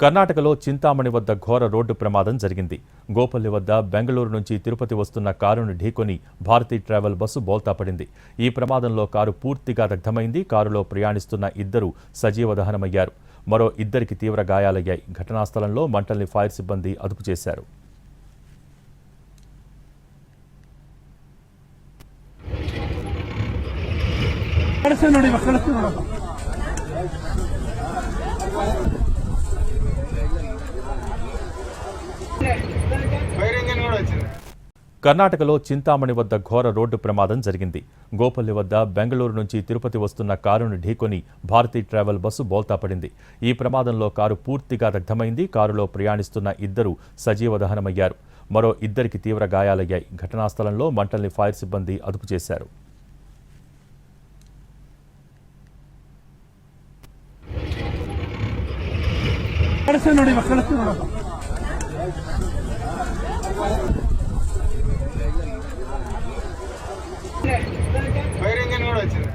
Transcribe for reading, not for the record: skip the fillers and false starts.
కర్ణాటకలో చింతామణి వద్ద ఘోర రోడ్డు ప్రమాదం జరిగింది. గోపల్లి వద్ద బెంగళూరు నుంచి తిరుపతి వస్తున్న కారును ఢీకొని భారతీ ట్రావెల్ బస్సు బోల్తా పడింది. ఈ ప్రమాదంలో కారు పూర్తిగా దగ్ధమైంది. కారులో ప్రయాణిస్తున్న ఇద్దరు సజీవ దహనమయ్యారు. మరో ఇద్దరికి తీవ్ర గాయాలయ్యాయి. ఘటనా స్థలంలో మంటల్ని ఫైర్ సిబ్బంది అదుపు చేశారు. కర్ణాటకలో చింతామణి వద్ద ఘోర రోడ్డు ప్రమాదం జరిగింది. గోపల్లి వద్ద బెంగళూరు నుంచి తిరుపతి వస్తున్న కారును ఢీకొని భారతీ ట్రావెల్ బస్సు బోల్తా పడింది. ఈ ప్రమాదంలో కారు పూర్తిగా దగ్ధమైంది. కారులో ప్రయాణిస్తున్న ఇద్దరు సజీవ దహనమయ్యారు. మరో ఇద్దరికి తీవ్ర గాయాలయ్యాయి. ఘటనా స్థలంలో మంటల్ని ఫైర్ సిబ్బంది అదుపు చేశారు. ఫైర్ ఇంజిన్ కూడా వచ్చింది.